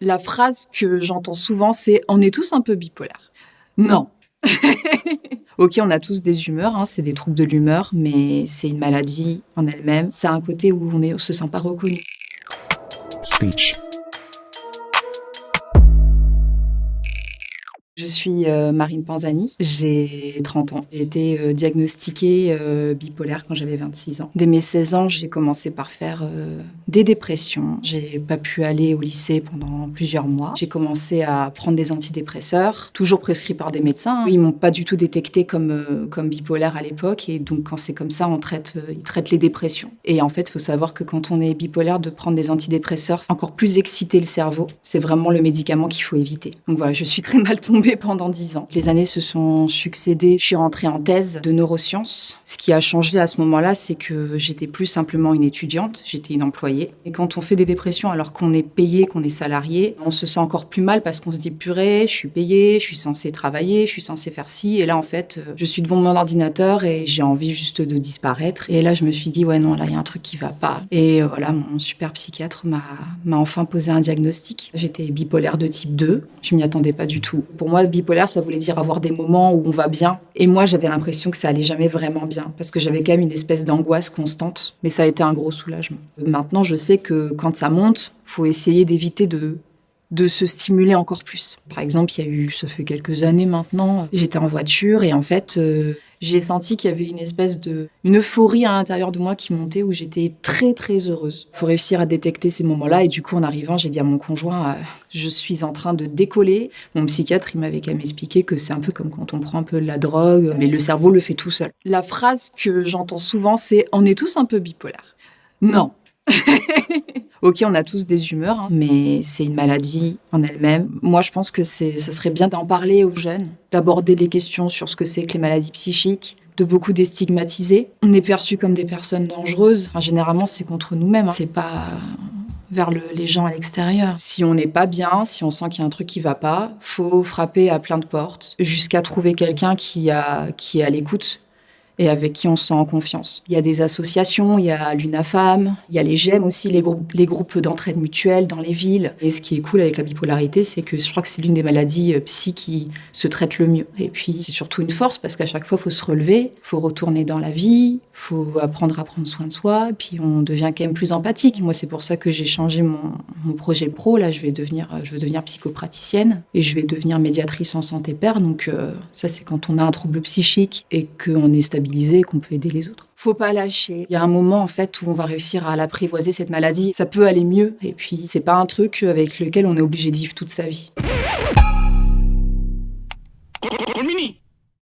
La phrase que j'entends souvent, c'est « on est tous un peu bipolaires ». Non. Ok, on a tous des humeurs, hein, c'est des troubles de l'humeur, mais c'est une maladie en elle-même. C'est un côté où on se sent pas reconnu. Speech. Je suis Marine Panzani, j'ai 30 ans. J'ai été diagnostiquée bipolaire quand j'avais 26 ans. Dès mes 16 ans, j'ai commencé par faire des dépressions. J'ai pas pu aller au lycée pendant plusieurs mois. J'ai commencé à prendre des antidépresseurs, toujours prescrits par des médecins. Ils m'ont pas du tout détecté comme bipolaire à l'époque. Et donc, quand c'est comme ça, ils traitent les dépressions. Et en fait, il faut savoir que quand on est bipolaire, de prendre des antidépresseurs, c'est encore plus exciter le cerveau. C'est vraiment le médicament qu'il faut éviter. Donc voilà, je suis très mal tombée pendant 10 ans. Les années se sont succédées. Je suis rentrée en thèse de neurosciences. Ce qui a changé à ce moment-là, c'est que j'étais plus simplement une étudiante, j'étais une employée. Et quand on fait des dépressions alors qu'on est payé, qu'on est salarié, on se sent encore plus mal parce qu'on se dit purée, je suis payée, je suis censée travailler, je suis censée faire ci. Et là, en fait, je suis devant mon ordinateur et j'ai envie juste de disparaître. Et là, je me suis dit, ouais, non, là, il y a un truc qui va pas. Et voilà, mon super psychiatre m'a enfin posé un diagnostic. J'étais bipolaire de type 2. Je m'y attendais pas du tout. Pour moi, bipolaire, ça voulait dire avoir des moments où on va bien. Et moi, j'avais l'impression que ça allait jamais vraiment bien, parce que j'avais quand même une espèce d'angoisse constante. Mais ça a été un gros soulagement. Maintenant, je sais que quand ça monte, faut essayer d'éviter de se stimuler encore plus. Par exemple, ça fait quelques années maintenant, j'étais en voiture et en fait, j'ai senti qu'il y avait une euphorie à l'intérieur de moi qui montait où j'étais très très heureuse. Il faut réussir à détecter ces moments-là et du coup, en arrivant, j'ai dit à mon conjoint, je suis en train de décoller. Mon psychiatre, il m'avait quand même expliqué que c'est un peu comme quand on prend un peu de la drogue, mais le cerveau le fait tout seul. La phrase que j'entends souvent, c'est « on est tous un peu bipolaires ». Non. Ok, on a tous des humeurs, hein, mais c'est une maladie en elle-même. Moi, je pense que ça serait bien d'en parler aux jeunes, d'aborder les questions sur ce que c'est que les maladies psychiques, de beaucoup déstigmatiser. On est perçus comme des personnes dangereuses. Enfin, généralement, c'est contre nous-mêmes, hein. C'est pas vers les gens à l'extérieur. Si on n'est pas bien, si on sent qu'il y a un truc qui va pas, faut frapper à plein de portes jusqu'à trouver quelqu'un qui est à l'écoute et avec qui on se sent en confiance. Il y a des associations, il y a l'UNAFAM, il y a les GEM aussi, les groupes d'entraide mutuelle dans les villes. Et ce qui est cool avec la bipolarité, c'est que je crois que c'est l'une des maladies psy qui se traite le mieux. Et puis, c'est surtout une force parce qu'à chaque fois, il faut se relever, il faut retourner dans la vie, il faut apprendre à prendre soin de soi, et puis on devient quand même plus empathique. Moi, c'est pour ça que j'ai changé mon projet pro. Là, je veux devenir psychopraticienne et je vais devenir médiatrice en santé père. Donc, ça, c'est quand on a un trouble psychique et qu'on est stabilisé, qu'on peut aider les autres. Faut pas lâcher. Il y a un moment, en fait, où on va réussir à l'apprivoiser, cette maladie. Ça peut aller mieux. Et puis, c'est pas un truc avec lequel on est obligé de vivre toute sa vie.